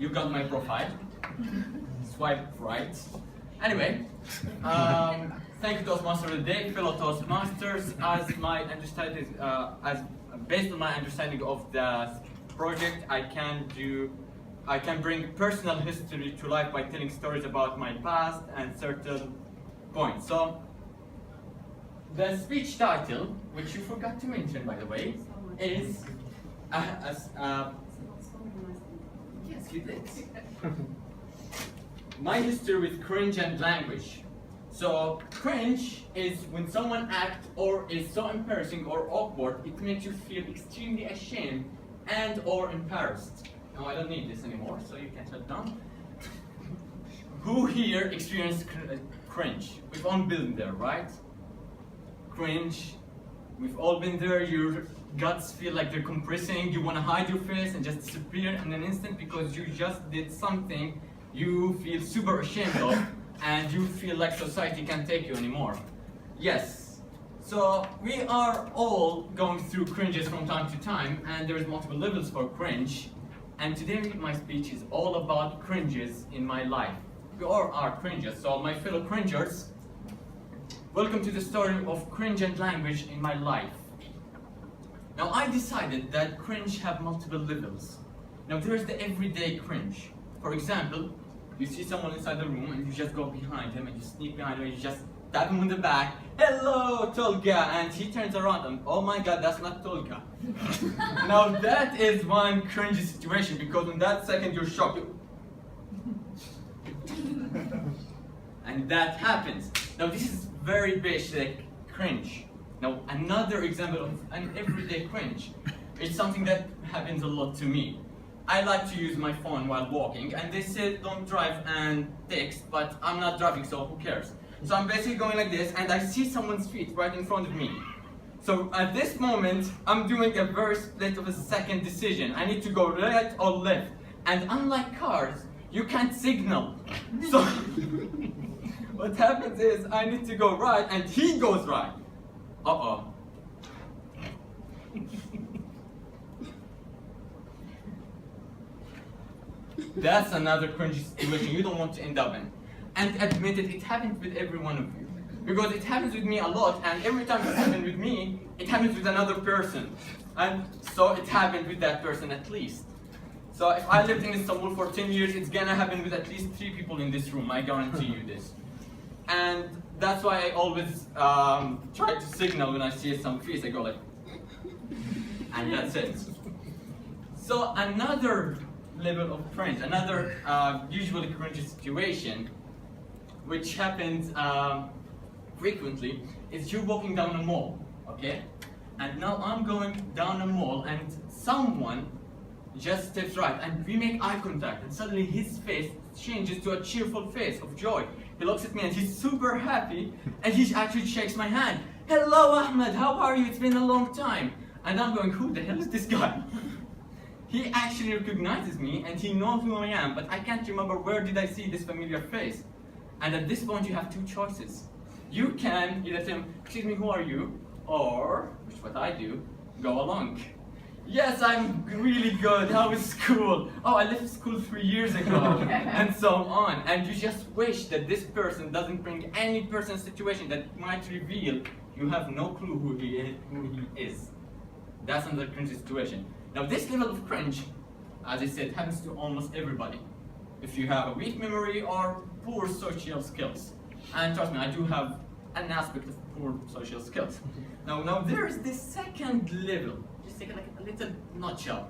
you got my profile. Swipe right. Anyway, thank you Toastmaster of the day, fellow Toastmasters. As my understanding, based on my understanding of the project, I can bring personal history to life by telling stories about my past and certain points. So, the speech title, which you forgot to mention by the way, is yes, you did. My history with cringe and language. So cringe is when someone acts or is so embarrassing or awkward, it makes you feel extremely ashamed and or embarrassed. Now I don't need this anymore, so you can shut down. Who here experienced cringe? We've all been there, right? Cringe. We've all been there. Your guts feel like they're compressing. You want to hide your face and just disappear in an instant because you just did something you feel super ashamed of, and you feel like society can't take you anymore. Yes. So we are all going through cringes from time to time, and there's multiple levels for cringe. And today my speech is all about cringes in my life. We all are cringes, so my fellow cringers, welcome to the story of cringe and language in my life. Now I decided that cringe have multiple levels. Now there's the everyday cringe. For example, you see someone inside the room and you just go behind him and you sneak behind him and you just tap him on the back, hello Tolga, and he turns around and oh my god, that's not Tolga. Now that is one cringy situation because in that second you're shocked. And that happens. Now this is very basic cringe. Now another example of an everyday cringe is something that happens a lot to me. I like to use my phone while walking, and they say don't drive and text, but I'm not driving, so who cares? So I'm basically going like this, and I see someone's feet right in front of me. So at this moment, I'm doing a very split of a second decision. I need to go right or left, and unlike cars, you can't signal. So what happens is I need to go right, and he goes right. Uh-oh. That's another cringy situation you don't want to end up in. And admit it, it happens with every one of you. Because it happens with me a lot, and every time it happens with me, it happens with another person. And so it happened with that person at least. So if I lived in Istanbul for 10 years, it's gonna happen with at least 3 people in this room, I guarantee you this. And that's why I always try to signal when I see some face, I go like, and that's it. So another level of cringe, another usually cringy situation, which happens frequently, is you walking down a mall, okay? And now I'm going down a mall and someone just steps right and we make eye contact and suddenly his face changes to a cheerful face of joy. He looks at me and he's super happy and he actually shakes my hand. Hello Ahmad, how are you? It's been a long time. And I'm going, who the hell is this guy? He actually recognizes me and he knows who I am, but I can't remember where did I see this familiar face. And at this point you have 2 choices. You can either tell him, excuse me, who are you? Or, which is what I do, go along. Yes, I'm really good, how is school? Oh, I left school 3 years ago, and so on. And you just wish that this person doesn't bring any personal situation that might reveal you have no clue who he is. That's another cringe situation. Now this level of cringe, as I said, happens to almost everybody. If you have a weak memory or poor social skills. And trust me, I do have an aspect of poor social skills. Now there is this second level, just take like a little nutshell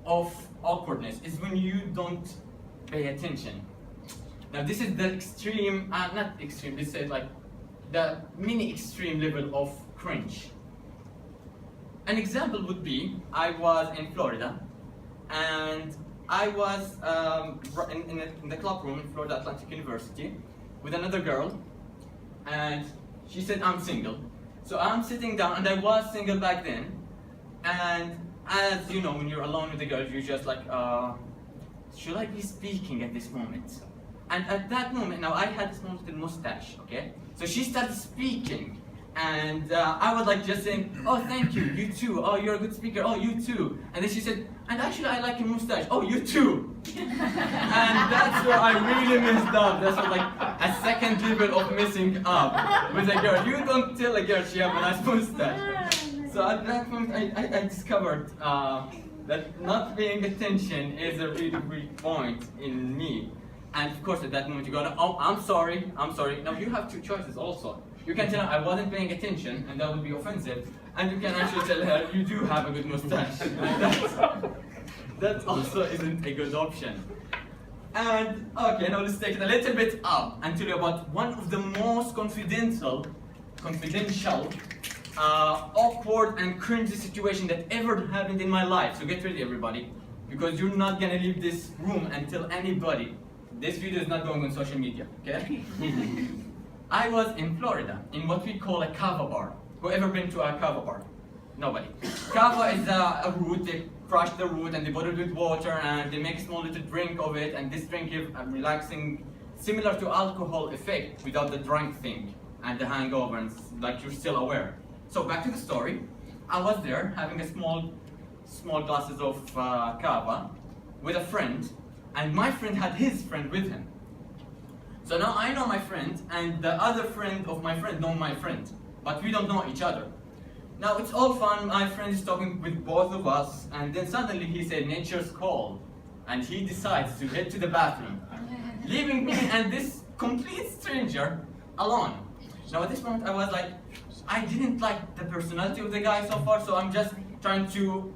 of awkwardness, is when you don't pay attention. Now this is the extreme, not extreme, this is like the mini extreme level of cringe. An example would be, I was in Florida, and I was in the clubroom in Florida Atlantic University with another girl, and she said I'm single. So I'm sitting down, and I was single back then, and as you know, when you're alone with a girl, you're just like, should I be speaking at this moment? And at that moment, now I had this little mustache, okay? So she started speaking, And I was like just saying, oh, thank you, you too. Oh, you're a good speaker. Oh, you too. And then she said, and actually I like your mustache. Oh, you too. And that's where I really messed up. That's like a second level of messing up with a girl. You don't tell a girl she has a nice mustache. So at that moment I discovered that not paying attention is a really weak point in me. And of course at that moment you go, oh, I'm sorry. Now you have two choices also. You can tell her I wasn't paying attention, and that would be offensive. And you can actually tell her you do have a good mustache. That also isn't a good option. And okay, now let's take it a little bit up and tell you about one of the most confidential, awkward and cringy situation that ever happened in my life. So get ready, everybody, because you're not gonna leave this room and tell anybody. This video is not going on social media, okay? I was in Florida, in what we call a kava bar. Who ever been to a kava bar? Nobody. Kava is a root. They crush the root and they put it with water and they make a small little drink of it, and this drink gives a relaxing, similar to alcohol effect without the drunk thing and the hangover, and like you're still aware. So back to the story. I was there having a small glasses of kava with a friend, and my friend had his friend with him. So now I know my friend, and the other friend of my friend know my friend, but we don't know each other. Now it's all fun, my friend is talking with both of us, and then suddenly he said, nature's call, and he decides to head to the bathroom, leaving me and this complete stranger alone. Now at this moment I was like, I didn't like the personality of the guy so far, so I'm just trying to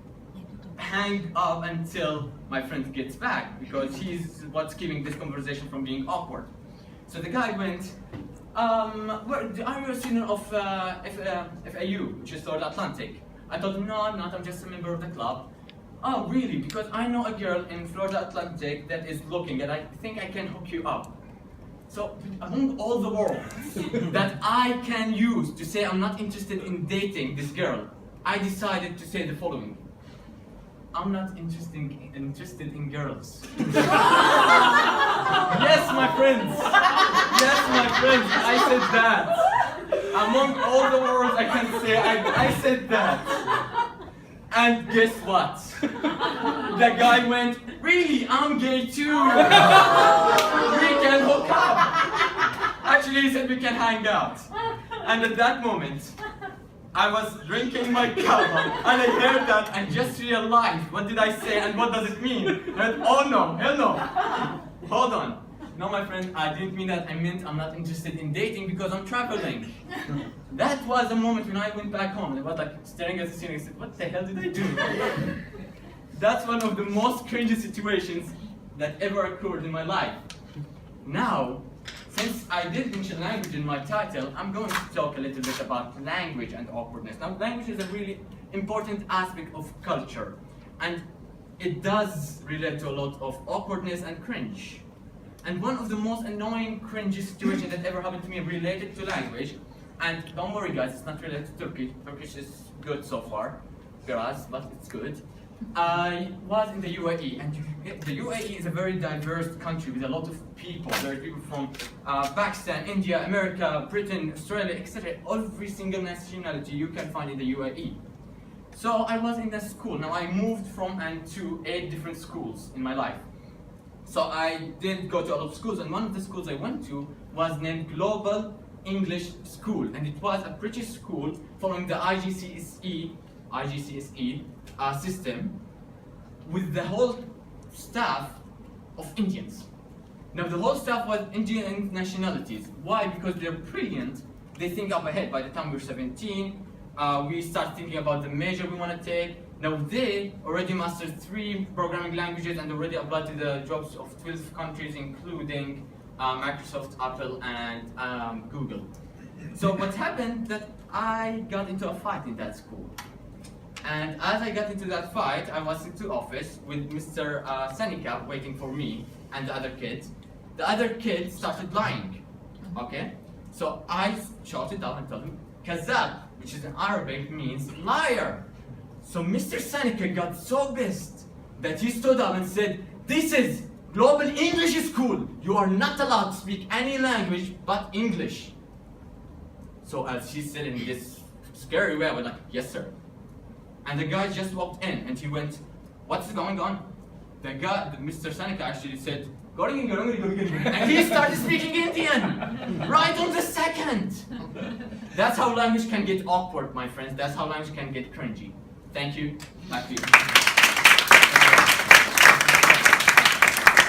hang up until my friend gets back, because he's what's keeping this conversation from being awkward. So the guy went, are you a student of FAU, which is Florida Atlantic? I told him, no, I'm not, I'm just a member of the club. Oh, really? Because I know a girl in Florida Atlantic that is looking, and I think I can hook you up. So, among all the words that I can use to say I'm not interested in dating this girl, I decided to say the following. I'm not interested in girls. Yes, my friends. Yes, my friends. I said that. Among all the words I can say, I said that. And guess what? The guy went, really? I'm gay too. We can hook up. Actually, he said we can hang out. And at that moment, I was drinking my kava, and I heard that and just realized, what did I say and what does it mean? And oh no, hell no. Hold on. No, my friend, I didn't mean that. I meant I'm not interested in dating because I'm traveling. That was a moment when I went back home and I was like staring at the ceiling and said, what the hell did I do? That's one of the most cringy situations that ever occurred in my life. Now, since I did mention language in my title, I'm going to talk a little bit about language and awkwardness. Now, language is a really important aspect of culture, and it does relate to a lot of awkwardness and cringe. And one of the most annoying, cringy situations that ever happened to me related to language, and don't worry guys, it's not related to Turkish. Turkish is good so far, grass, but it's good. I was in the UAE, and the UAE is a very diverse country with a lot of people. There are people from Pakistan, India, America, Britain, Australia, etc. Every single nationality you can find in the UAE. So I was in the school. Now I moved from and to 8 different schools in my life. So I did go to a lot of schools, and one of the schools I went to was named Global English School, and it was a British school following the IGCSE system, with the whole staff of Indians. Now the whole staff was Indian nationalities. Why? Because they're brilliant. They think up ahead. By the time we're 17, we start thinking about the major we want to take. Now they already mastered 3 programming languages and already applied to the jobs of 12 countries, including Microsoft, Apple, and Google. So what happened that I got into a fight in that school. And as I got into that fight, I was into office with Mr. Seneca waiting for me and the other kids. The other kids started lying, okay? So I shouted out and told him, Kazab, which is in Arabic means liar. So Mr. Seneca got so pissed that he stood up and said, this is Global English School. You are not allowed to speak any language but English. So as she said in this scary way, I was like, yes sir. And the guy just walked in and he went, what's going on? The guy, Mr. Seneca actually said, and he started speaking Indian right on the second. That's how language can get awkward, my friends. That's how language can get cringy. Thank you. Back to you.